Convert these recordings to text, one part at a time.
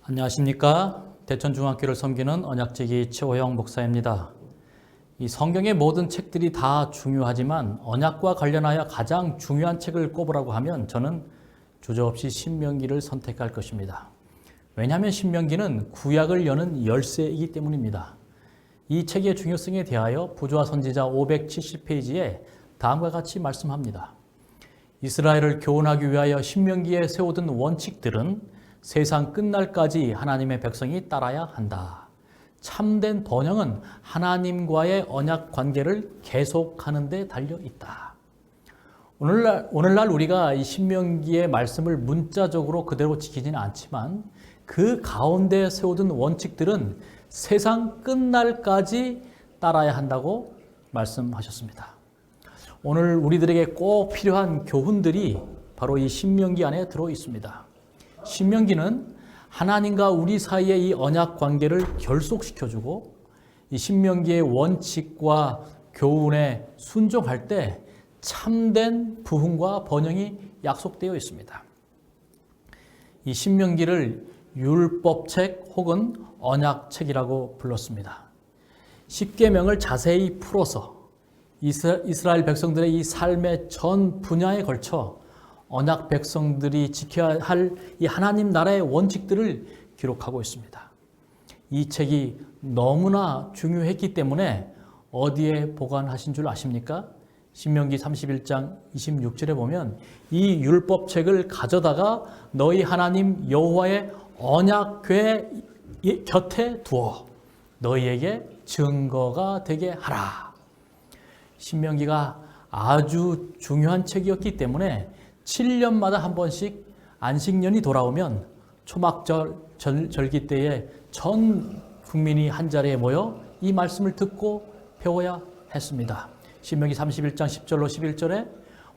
안녕하십니까? 대천중학교를 섬기는 언약지기 최호영 목사입니다. 이 성경의 모든 책들이 다 중요하지만 언약과 관련하여 가장 중요한 책을 꼽으라고 하면 저는 주저없이 신명기를 선택할 것입니다. 왜냐하면 신명기는 구약을 여는 열쇠이기 때문입니다. 이 책의 중요성에 대하여 부조화 선지자 570페이지에 다음과 같이 말씀합니다. 이스라엘을 교훈하기 위하여 신명기에 세워둔 원칙들은 세상 끝날까지 하나님의 백성이 따라야 한다. 참된 번영은 하나님과의 언약 관계를 계속하는 데 달려 있다. 오늘날 우리가 이 신명기의 말씀을 문자적으로 그대로 지키지는 않지만 그 가운데 세워둔 원칙들은 세상 끝날까지 따라야 한다고 말씀하셨습니다. 오늘 우리들에게 꼭 필요한 교훈들이 바로 이 신명기 안에 들어 있습니다. 신명기는 하나님과 우리 사이의 이 언약 관계를 결속시켜주고 이 신명기의 원칙과 교훈에 순종할 때 참된 부흥과 번영이 약속되어 있습니다. 이 신명기를 율법책 혹은 언약책이라고 불렀습니다. 십계명을 자세히 풀어서 이스라엘 백성들의 이 삶의 전 분야에 걸쳐 언약 백성들이 지켜야 할 이 하나님 나라의 원칙들을 기록하고 있습니다. 이 책이 너무나 중요했기 때문에 어디에 보관하신 줄 아십니까? 신명기 31장 26절에 보면 이 율법책을 가져다가 너희 하나님 여호와의 언약궤 곁에 두어 너희에게 증거가 되게 하라. 신명기가 아주 중요한 책이었기 때문에 7년마다 한 번씩 안식년이 돌아오면 초막절 절기 때에 전 국민이 한 자리에 모여 이 말씀을 듣고 배워야 했습니다. 신명기 31장 10절로 11절에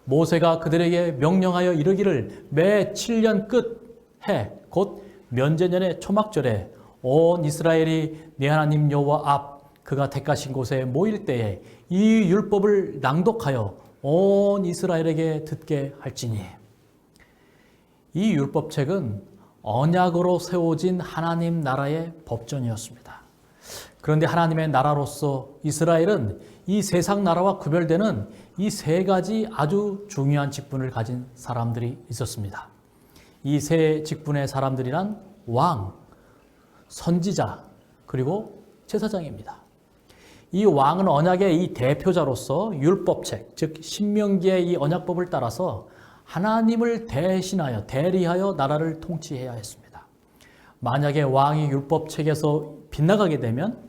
모세가 그들에게 명령하여 이르기를 매 7년 끝해 곧 면제년의 초막절에 온 이스라엘이 네 하나님 여호와 앞 그가 택하신 곳에 모일 때에 이 율법을 낭독하여 온 이스라엘에게 듣게 할지니. 이 율법책은 언약으로 세워진 하나님 나라의 법전이었습니다. 그런데 하나님의 나라로서 이스라엘은 이 세상 나라와 구별되는 이 세 가지 아주 중요한 직분을 가진 사람들이 있었습니다. 이 세 직분의 사람들이란 왕, 선지자, 그리고 제사장입니다. 이 왕은 언약의 이 대표자로서 율법책, 즉 신명기의 이 언약법을 따라서 하나님을 대신하여 대리하여 나라를 통치해야 했습니다. 만약에 왕이 율법책에서 빗나가게 되면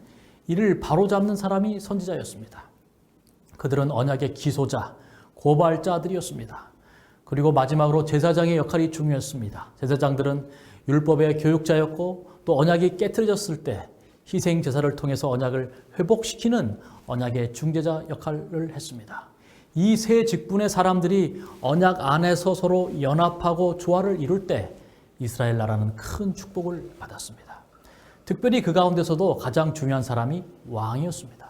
이를 바로잡는 사람이 선지자였습니다. 그들은 언약의 기소자, 고발자들이었습니다. 그리고 마지막으로 제사장의 역할이 중요했습니다. 제사장들은 율법의 교육자였고 또 언약이 깨트려졌을 때 희생 제사를 통해서 언약을 회복시키는 언약의 중재자 역할을 했습니다. 이 세 직분의 사람들이 언약 안에서 서로 연합하고 조화를 이룰 때 이스라엘 나라는 큰 축복을 받았습니다. 특별히 그 가운데서도 가장 중요한 사람이 왕이었습니다.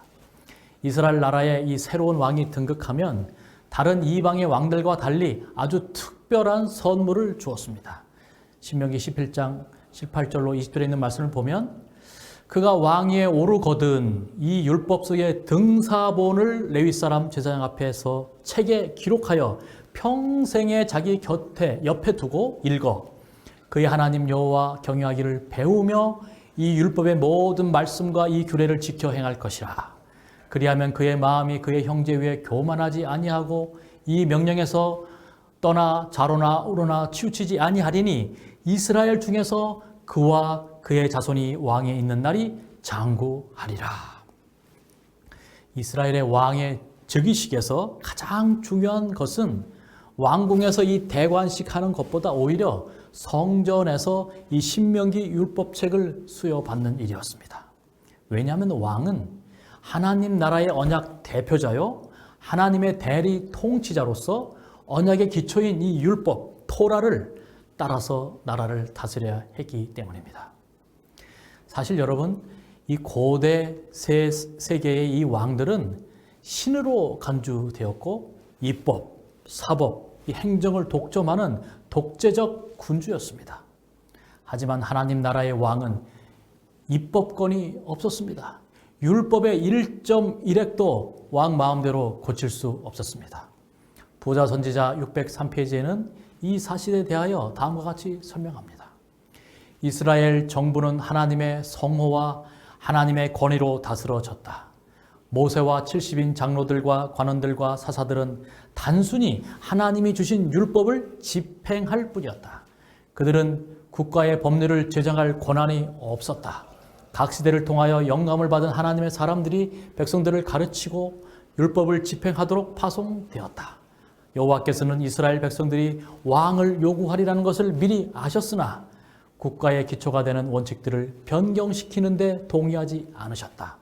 이스라엘 나라에 이 새로운 왕이 등극하면 다른 이방의 왕들과 달리 아주 특별한 선물을 주었습니다. 신명기 11장 18절로 20절에 있는 말씀을 보면 그가 왕위에 오르거든 이 율법서의 등사본을 레위 사람 제사장 앞에서 책에 기록하여 평생에 자기 옆에 두고 읽어 그의 하나님 여호와 경외하기를 배우며 이 율법의 모든 말씀과 이 규례를 지켜 행할 것이라. 그리하면 그의 마음이 그의 형제 위에 교만하지 아니하고 이 명령에서 떠나 좌로나 우로나 치우치지 아니하리니 이스라엘 중에서 그와 그의 자손이 왕에 있는 날이 장구하리라. 이스라엘의 왕의 즉위식에서 가장 중요한 것은 왕궁에서 이 대관식 하는 것보다 오히려 성전에서 이 신명기 율법책을 수여받는 일이었습니다. 왜냐하면 왕은 하나님 나라의 언약 대표자요 하나님의 대리 통치자로서 언약의 기초인 이 율법, 토라를 따라서 나라를 다스려야 했기 때문입니다. 사실 여러분, 이 고대 세계의 이 왕들은 신으로 간주되었고 입법, 사법, 이 행정을 독점하는 독재적 군주였습니다. 하지만 하나님 나라의 왕은 입법권이 없었습니다. 율법의 1.1획도 왕 마음대로 고칠 수 없었습니다. 부자 선지자 603페이지에는 이 사실에 대하여 다음과 같이 설명합니다. 이스라엘 정부는 하나님의 성호와 하나님의 권위로 다스러졌다. 모세와 70인 장로들과 관원들과 사사들은 단순히 하나님이 주신 율법을 집행할 뿐이었다. 그들은 국가의 법률을 제정할 권한이 없었다. 각 시대를 통하여 영감을 받은 하나님의 사람들이 백성들을 가르치고 율법을 집행하도록 파송되었다. 여호와께서는 이스라엘 백성들이 왕을 요구하리라는 것을 미리 아셨으나 국가의 기초가 되는 원칙들을 변경시키는 데 동의하지 않으셨다.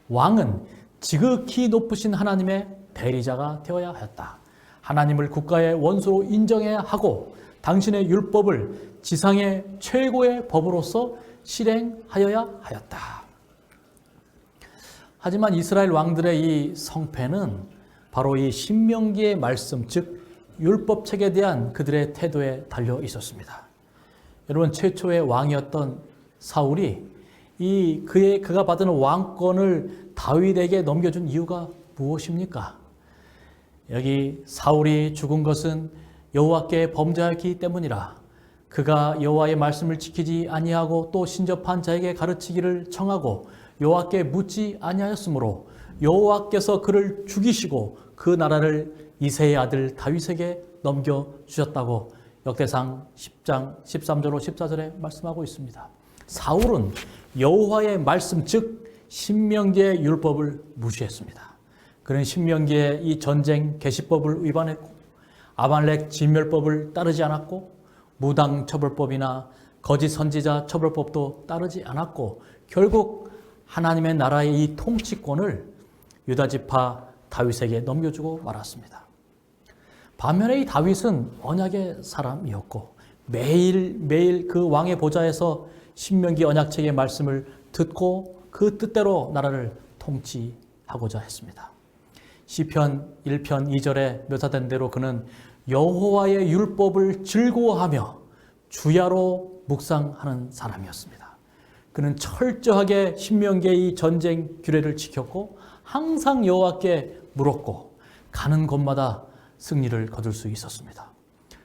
왕은 지극히 높으신 하나님의 대리자가 되어야 하였다. 하나님을 국가의 원수로 인정해야 하고 당신의 율법을 지상의 최고의 법으로서 실행하여야 하였다. 하지만 이스라엘 왕들의 이 성패는 바로 이 신명기의 말씀, 즉 율법책에 대한 그들의 태도에 달려 있었습니다. 여러분, 최초의 왕이었던 사울이 그가 받은 왕권을 다윗에게 넘겨준 이유가 무엇입니까? 여기 사울이 죽은 것은 여호와께 범죄하였기 때문이라. 그가 여호와의 말씀을 지키지 아니하고 또 신접한 자에게 가르치기를 청하고 여호와께 묻지 아니하였으므로 여호와께서 그를 죽이시고 그 나라를 이새의 아들 다윗에게 넘겨주셨다고 역대상 10장 13절로 14절에 말씀하고 있습니다. 사울은 여호와의 말씀, 즉 신명기의 율법을 무시했습니다. 그는 신명기의 이 전쟁 계시법을 위반했고 아말렉 진멸법을 따르지 않았고 무당 처벌법이나 거짓 선지자 처벌법도 따르지 않았고 결국 하나님의 나라의 이 통치권을 유다 지파 다윗에게 넘겨주고 말았습니다. 반면에 이 다윗은 언약의 사람이었고 매일매일 그 왕의 보좌에서 신명기 언약책의 말씀을 듣고 그 뜻대로 나라를 통치하고자 했습니다. 시편 1편 2절에 묘사된 대로 그는 여호와의 율법을 즐거워하며 주야로 묵상하는 사람이었습니다. 그는 철저하게 신명기의 이 전쟁 규례를 지켰고 항상 여호와께 물었고 가는 곳마다 승리를 거둘 수 있었습니다.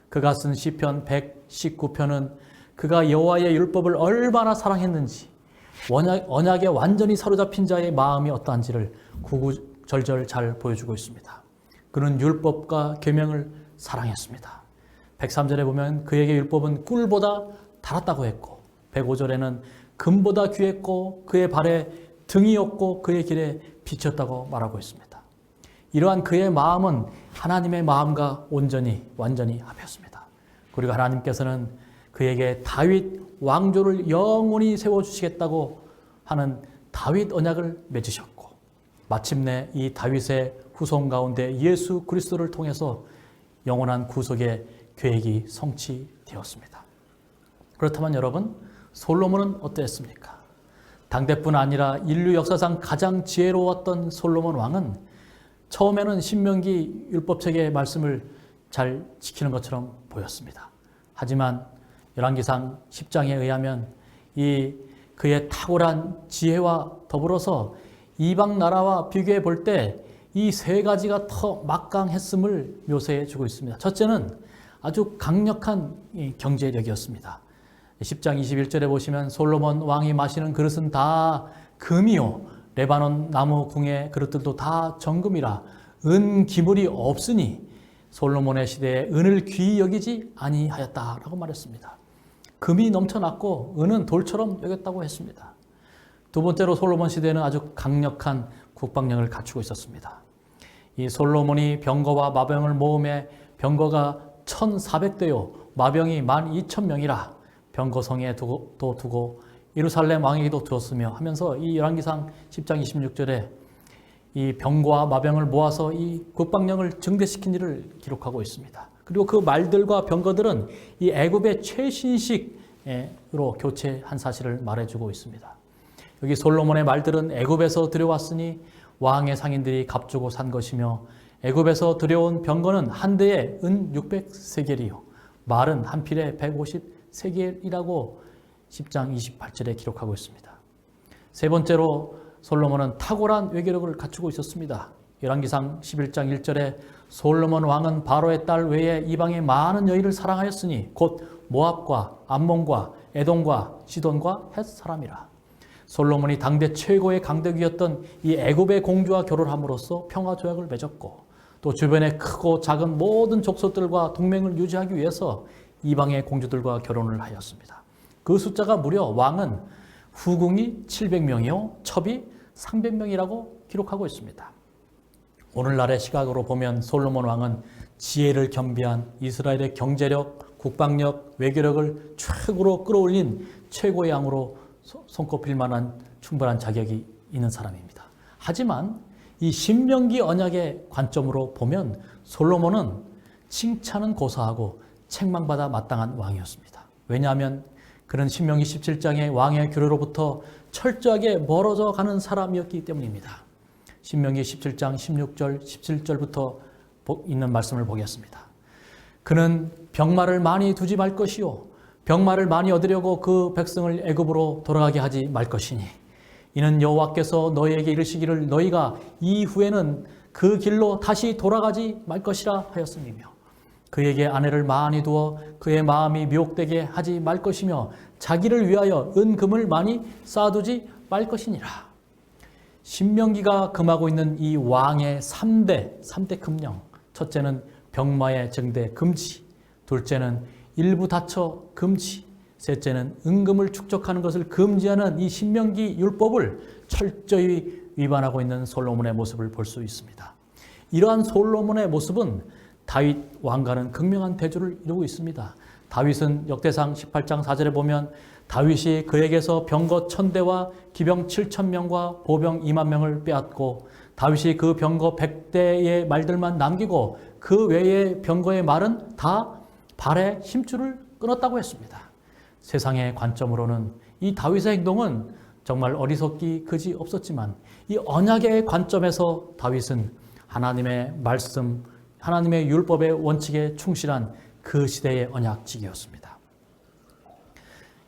그가 쓴 시편 119편은 그가 여호와의 율법을 얼마나 사랑했는지 언약에 완전히 사로잡힌 자의 마음이 어떠한지를 구구절절 잘 보여주고 있습니다. 그는 율법과 계명을 사랑했습니다. 103절에 보면 그에게 율법은 꿀보다 달았다고 했고 105절에는 금보다 귀했고 그의 발에 등이었고 그의 길에 비쳤다고 말하고 있습니다. 이러한 그의 마음은 하나님의 마음과 완전히 합했습니다. 그리고 하나님께서는 그에게 다윗 왕조를 영원히 세워주시겠다고 하는 다윗 언약을 맺으셨고 마침내 이 다윗의 후손 가운데 예수 그리스도를 통해서 영원한 구속의 계획이 성취되었습니다. 그렇다면 여러분, 솔로몬은 어땠습니까? 당대뿐 아니라 인류 역사상 가장 지혜로웠던 솔로몬 왕은 처음에는 신명기 율법책의 말씀을 잘 지키는 것처럼 보였습니다. 하지만 열왕기상 10장에 의하면 그의 탁월한 지혜와 더불어서 이방 나라와 비교해 볼 때 이 세 가지가 더 막강했음을 묘사해 주고 있습니다. 첫째는 아주 강력한 경제력이었습니다. 10장 21절에 보시면 솔로몬 왕이 마시는 그릇은 다 금이요 레바논 나무 궁의 그릇들도 다 정금이라 은 기물이 없으니 솔로몬의 시대에 은을 귀히 여기지 아니하였다라고 말했습니다. 금이 넘쳐났고 은은 돌처럼 여겼다고 했습니다. 두 번째로 솔로몬 시대는 아주 강력한 국방력을 갖추고 있었습니다. 이 솔로몬이 병거와 마병을 모음에 병거가 1,400대요 마병이 12,000명이라 병거성에 두고 예루살렘 왕에게도 두었으며 하면서 이 열왕기상 10장 26절에 이 병거와 마병을 모아서 이 국방력을 증대시킨 일을 기록하고 있습니다. 그리고 그 말들과 병거들은 이 애굽의 최신식으로 교체한 사실을 말해주고 있습니다. 여기 솔로몬의 말들은 애굽에서 들여왔으니 왕의 상인들이 값주고 산 것이며 애굽에서 들여온 병거는 한 대에 은 600세겔이요 말은 한 필에 150세겔이라고 10장 28절에 기록하고 있습니다. 세 번째로 솔로몬은 탁월한 외교력을 갖추고 있었습니다. 열왕기상 11장 1절에 솔로몬 왕은 바로의 딸 외에 이방의 많은 여인을 사랑하였으니 곧 모압과 암몬과 에돔과 시돈과 헷 사람이라. 솔로몬이 당대 최고의 강대국이었던 이 애굽의 공주와 결혼함으로써 평화 조약을 맺었고 또 주변의 크고 작은 모든 족속들과 동맹을 유지하기 위해서 이방의 공주들과 결혼을 하였습니다. 그 숫자가 무려 왕은 후궁이 700명이요 첩이 300명이라고 기록하고 있습니다. 오늘날의 시각으로 보면 솔로몬 왕은 지혜를 겸비한 이스라엘의 경제력, 국방력, 외교력을 최고로 끌어올린 최고의 양으로 손꼽힐 만한 충분한 자격이 있는 사람입니다. 하지만 이 신명기 언약의 관점으로 보면 솔로몬은 칭찬은 고사하고 책망받아 마땅한 왕이었습니다. 왜냐하면 그는 신명기 17장의 왕의 규례로부터 철저하게 멀어져 가는 사람이었기 때문입니다. 신명기 17장 16절, 17절부터 있는 말씀을 보겠습니다. 그는 병마를 많이 두지 말 것이요 병마를 많이 얻으려고 그 백성을 애굽으로 돌아가게 하지 말 것이니 이는 여호와께서 너희에게 이르시기를 너희가 이후에는 그 길로 다시 돌아가지 말 것이라 하였음이며 그에게 아내를 많이 두어 그의 마음이 미혹되게 하지 말 것이며 자기를 위하여 은금을 많이 쌓아두지 말 것이니라. 신명기가 금하고 있는 이 왕의 3대 금령, 첫째는 병마의 증대 금지, 둘째는 일부 다처 금지, 셋째는 은금을 축적하는 것을 금지하는 이 신명기 율법을 철저히 위반하고 있는 솔로몬의 모습을 볼 수 있습니다. 이러한 솔로몬의 모습은 다윗 왕과는 극명한 대조를 이루고 있습니다. 다윗은 역대상 18장 4절에 보면 다윗이 그에게서 병거 1000대와 기병 7000명과 보병 2만 명을 빼앗고 다윗이 그 병거 100대의 말들만 남기고 그 외의 병거의 말은 다 발에 힘줄을 끊었다고 했습니다. 세상의 관점으로는 이 다윗의 행동은 정말 어리석기 그지 없었지만 이 언약의 관점에서 다윗은 하나님의 말씀, 하나님의 율법의 원칙에 충실한 그 시대의 언약직이었습니다.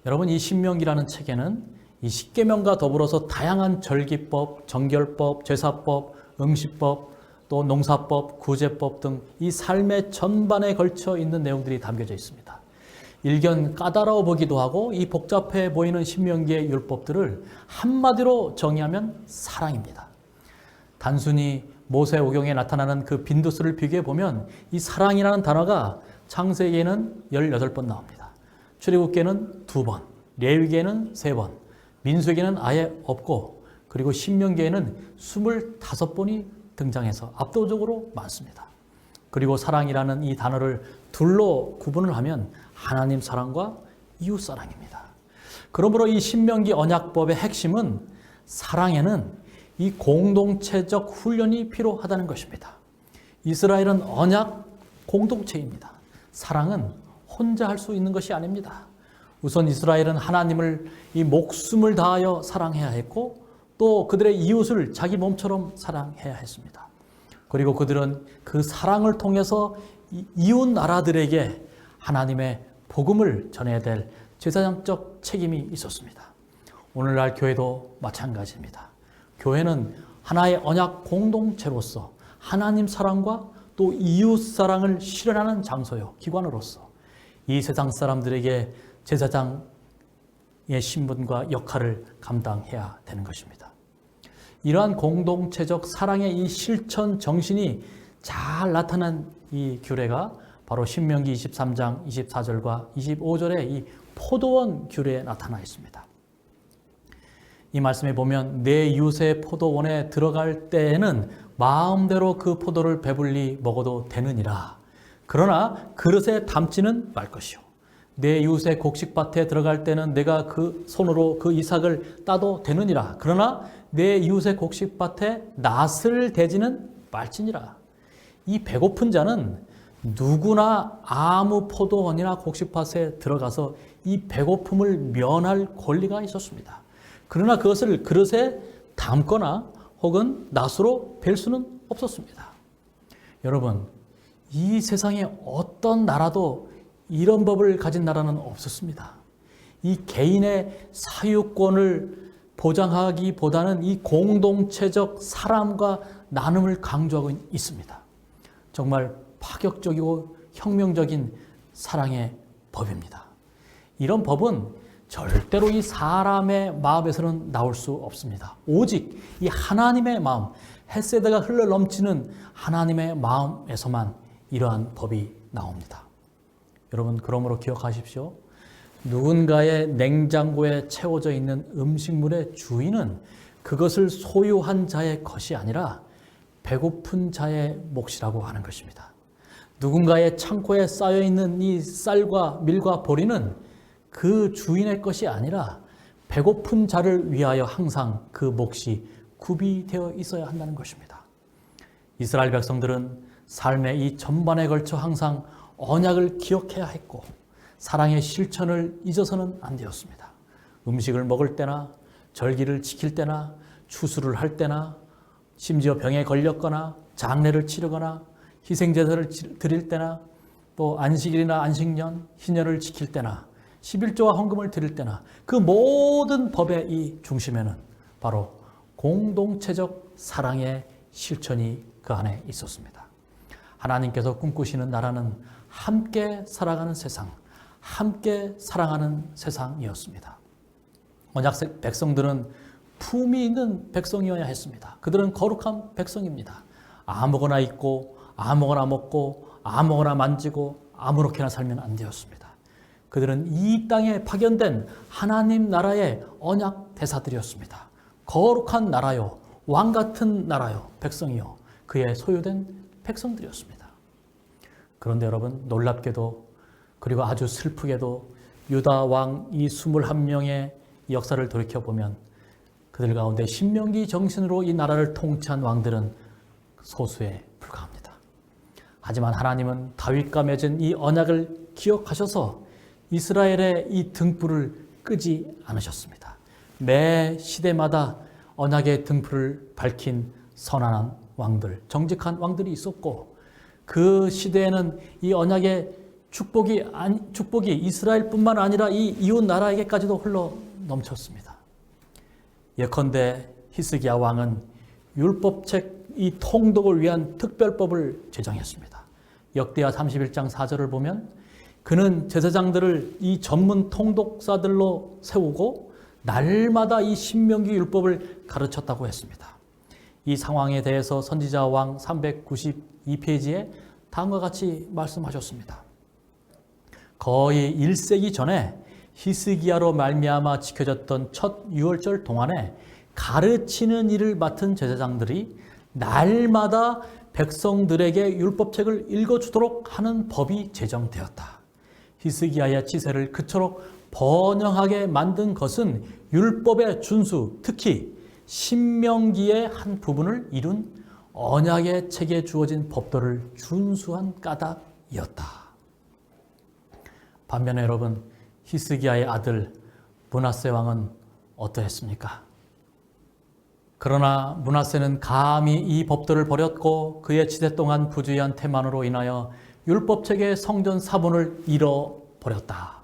여러분, 이 신명기라는 책에는 이 십계명과 더불어서 다양한 절기법, 정결법, 제사법, 응시법, 또 농사법, 구제법 등 이 삶의 전반에 걸쳐 있는 내용들이 담겨져 있습니다. 일견 까다로워 보기도 하고 이 복잡해 보이는 신명기의 율법들을 한마디로 정의하면 사랑입니다. 단순히 모세오경에 나타나는 그 빈두스를 비교해 보면 이 사랑이라는 단어가 창세기에는 18번 나옵니다. 출애굽기에는 2번, 레위기에는 3번, 민수기에는 아예 없고 그리고 신명기에는 25번이 등장해서 압도적으로 많습니다. 그리고 사랑이라는 이 단어를 둘로 구분을 하면 하나님 사랑과 이웃 사랑입니다. 그러므로 이 신명기 언약법의 핵심은 사랑에는 이 공동체적 훈련이 필요하다는 것입니다. 이스라엘은 언약 공동체입니다. 사랑은 혼자 할 수 있는 것이 아닙니다. 우선 이스라엘은 하나님을 이 목숨을 다하여 사랑해야 했고 또 그들의 이웃을 자기 몸처럼 사랑해야 했습니다. 그리고 그들은 그 사랑을 통해서 이웃 나라들에게 하나님의 복음을 전해야 될 제사장적 책임이 있었습니다. 오늘날 교회도 마찬가지입니다. 교회는 하나의 언약 공동체로서 하나님 사랑과 또 이웃 사랑을 실현하는 장소요, 기관으로서 이 세상 사람들에게 제사장의 신분과 역할을 감당해야 되는 것입니다. 이러한 공동체적 사랑의 이 실천 정신이 잘 나타난 이 규례가 바로 신명기 23장 24절과 25절의 이 포도원 규례에 나타나 있습니다. 이 말씀에 보면 내 이웃의 포도원에 들어갈 때에는 마음대로 그 포도를 배불리 먹어도 되느니라. 그러나 그릇에 담지는 말 것이요. 내 이웃의 곡식밭에 들어갈 때는 내가 그 손으로 그 이삭을 따도 되느니라. 그러나 내 이웃의 곡식밭에 낫을 대지는 말지니라. 이 배고픈 자는 누구나 아무 포도원이나 곡식밭에 들어가서 이 배고픔을 면할 권리가 있었습니다. 그러나 그것을 그릇에 담거나 혹은 낫으로 벨 수는 없었습니다. 여러분, 이 세상에 어떤 나라도 이런 법을 가진 나라는 없었습니다. 이 개인의 사유권을 보장하기보다는 이 공동체적 사랑과 나눔을 강조하고 있습니다. 정말 파격적이고 혁명적인 사랑의 법입니다. 이런 법은 절대로 이 사람의 마음에서는 나올 수 없습니다. 오직 이 하나님의 마음, 헤세드가 흘러 넘치는 하나님의 마음에서만 이러한 법이 나옵니다. 여러분, 그러므로 기억하십시오. 누군가의 냉장고에 채워져 있는 음식물의 주인은 그것을 소유한 자의 것이 아니라 배고픈 자의 몫이라고 하는 것입니다. 누군가의 창고에 쌓여 있는 이 쌀과 밀과 보리는 그 주인의 것이 아니라 배고픈 자를 위하여 항상 그 몫이 구비되어 있어야 한다는 것입니다. 이스라엘 백성들은 삶의 이 전반에 걸쳐 항상 언약을 기억해야 했고 사랑의 실천을 잊어서는 안 되었습니다. 음식을 먹을 때나 절기를 지킬 때나 추수를 할 때나 심지어 병에 걸렸거나 장례를 치르거나 희생제사를 드릴 때나 또 안식일이나 안식년, 희년을 지킬 때나 11조와 헌금을 드릴 때나 그 모든 법의 이 중심에는 바로 공동체적 사랑의 실천이 그 안에 있었습니다. 하나님께서 꿈꾸시는 나라는 함께 살아가는 세상, 함께 사랑하는 세상이었습니다. 언약 백성들은 품이 있는 백성이어야 했습니다. 그들은 거룩한 백성입니다. 아무거나 입고 아무거나 먹고 아무거나 만지고 아무렇게나 살면 안 되었습니다. 그들은 이 땅에 파견된 하나님 나라의 언약 대사들이었습니다. 거룩한 나라요, 왕 같은 나라요, 백성이요, 그의 소유된 백성들이었습니다. 그런데 여러분, 놀랍게도 그리고 아주 슬프게도 유다 왕 이 21명의 역사를 돌이켜보면 그들 가운데 신명기 정신으로 이 나라를 통치한 왕들은 소수에 불과합니다. 하지만 하나님은 다윗과 맺은 이 언약을 기억하셔서 이스라엘의 이 등불을 끄지 않으셨습니다. 매 시대마다 언약의 등불을 밝힌 선한 왕들, 정직한 왕들이 있었고 그 시대에는 이 언약의 축복이 이스라엘뿐만 아니라 이 이웃 나라에게까지도 흘러 넘쳤습니다. 예컨대 히스기야 왕은 율법책 이 통독을 위한 특별법을 제정했습니다. 역대하 31장 4절을 보면 그는 제사장들을 이 전문 통독사들로 세우고 날마다 이 신명기 율법을 가르쳤다고 했습니다. 이 상황에 대해서 선지자 왕 392페이지에 다음과 같이 말씀하셨습니다. 거의 1세기 전에 히스기야로 말미암아 지켜졌던 첫 유월절 동안에 가르치는 일을 맡은 제사장들이 날마다 백성들에게 율법책을 읽어주도록 하는 법이 제정되었다. 히스기야의 치세를 그토록 번영하게 만든 것은 율법의 준수, 특히 신명기의 한 부분을 이룬 언약의 책에 주어진 법도를 준수한 까닭이었다. 반면에 여러분, 히스기야의 아들 므낫세 왕은 어떠했습니까? 그러나 므낫세는 감히 이 법도를 버렸고 그의 치세 동안 부주의한 태만으로 인하여 율법책의 성전 사본을 잃어버렸다.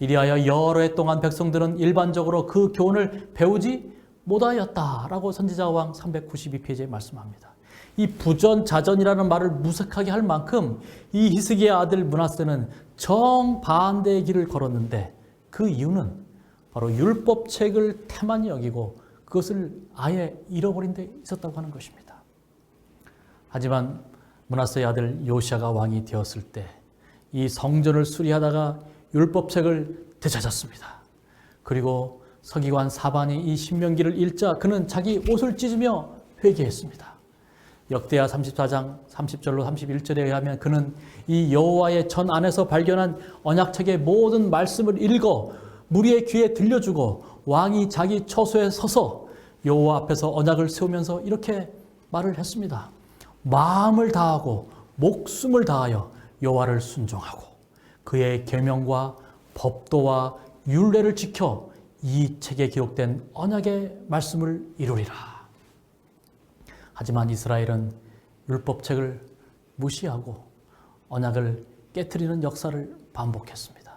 이리하여 여러 해 동안 백성들은 일반적으로 그 교훈을 배우지 못하였다라고 선지자 왕 392페이지에 말씀합니다. 이 부전자전이라는 말을 무색하게 할 만큼 이 히스기야 아들 므낫세는 정반대의 길을 걸었는데 그 이유는 바로 율법책을 태만히 여기고 그것을 아예 잃어버린 데 있었다고 하는 것입니다. 하지만 므낫세의 아들 요시야가 왕이 되었을 때 이 성전을 수리하다가 율법책을 되찾았습니다. 그리고 서기관 사반이 이 신명기를 읽자 그는 자기 옷을 찢으며 회개했습니다. 역대하 34장 30절로 31절에 의하면 그는 이 여호와의 전 안에서 발견한 언약책의 모든 말씀을 읽어 무리의 귀에 들려주고 왕이 자기 처소에 서서 여호와 앞에서 언약을 세우면서 이렇게 말을 했습니다. 마음을 다하고 목숨을 다하여 여호와를 순종하고 그의 계명과 법도와 율례를 지켜 이 책에 기록된 언약의 말씀을 이루리라. 하지만 이스라엘은 율법책을 무시하고 언약을 깨트리는 역사를 반복했습니다.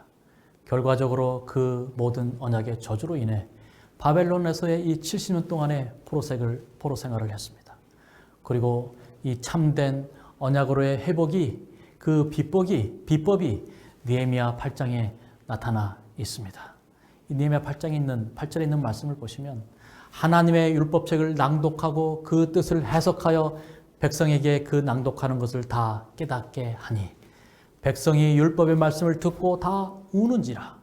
결과적으로 그 모든 언약의 저주로 인해 바벨론에서의 이 70년 동안의 포로 생활을 했습니다. 그리고 이 참된 언약으로의 회복이 그 비법이 느헤미야 8장에 나타나 있습니다. 이 느헤미야 8절에 있는 말씀을 보시면 하나님의 율법책을 낭독하고 그 뜻을 해석하여 백성에게 그 낭독하는 것을 다 깨닫게 하니 백성이 율법의 말씀을 듣고 다 우는지라.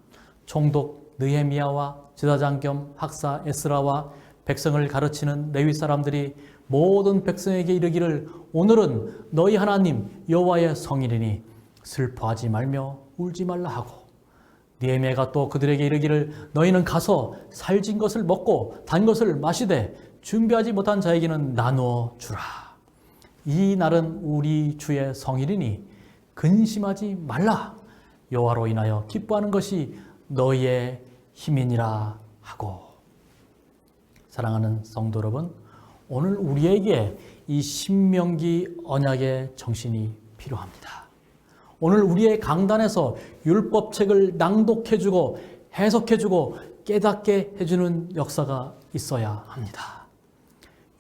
총독 느헤미야와 제사장 겸 학사 에스라와 백성을 가르치는 레위 사람들이 모든 백성에게 이르기를 오늘은 너희 하나님 여호와의 성일이니 슬퍼하지 말며 울지 말라 하고, 느헤미야가 또 그들에게 이르기를 너희는 가서 살진 것을 먹고 단 것을 마시되 준비하지 못한 자에게는 나누어 주라. 이 날은 우리 주의 성일이니 근심하지 말라. 여호와로 인하여 기뻐하는 것이 너희의 힘이니라 하고. 사랑하는 성도 여러분, 오늘 우리에게 이 신명기 언약의 정신이 필요합니다. 오늘 우리의 강단에서 율법책을 낭독해주고 해석해주고 깨닫게 해주는 역사가 있어야 합니다.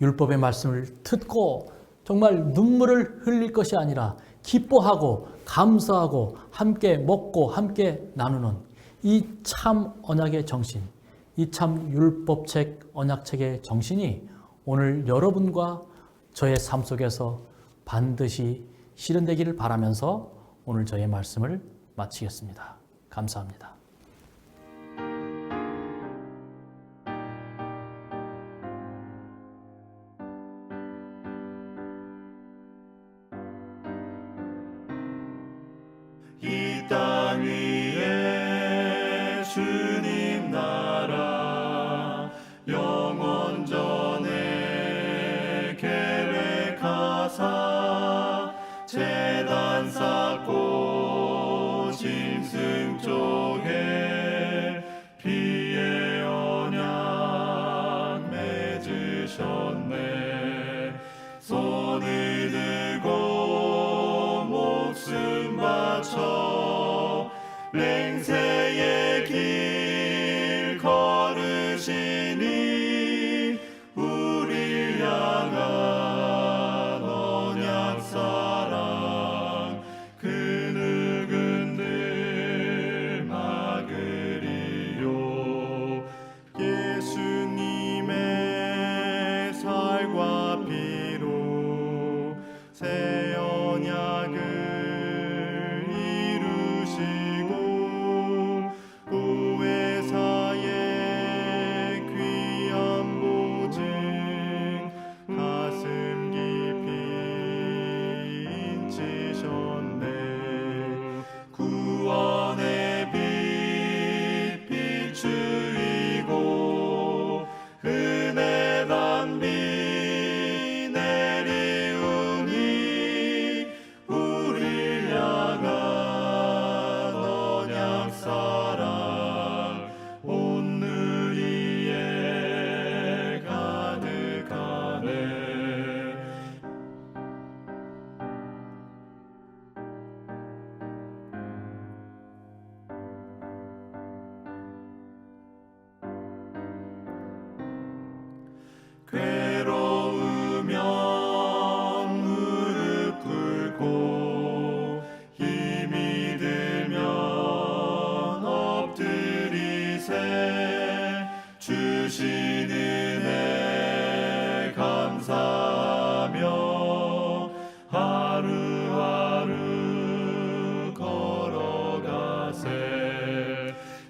율법의 말씀을 듣고 정말 눈물을 흘릴 것이 아니라 기뻐하고 감사하고 함께 먹고 함께 나누는 이 참 언약의 정신, 이 참 율법책 언약책의 정신이 오늘 여러분과 저의 삶 속에서 반드시 실현되기를 바라면서 오늘 저의 말씀을 마치겠습니다. 감사합니다. 이 땅 위에 주님 나라 영원 전에 계획하사 제단 쌓고 짐승 쪽에 피의 언약 맺으셨네. 손을 들고 목숨 바쳐 맹세의 길 걸으시니 우리 향한 언약 사랑 그 누군들 막으리요. 예수님의 살과 피로 새 언약을 괴로우면 무릎 꿇고 힘이 들면 엎드리세. 주신 은혜 감사하며 하루하루 걸어가세.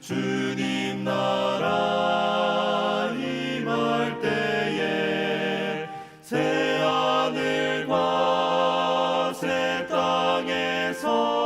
주님 나라 임할 때에 새 하늘과 새 땅에서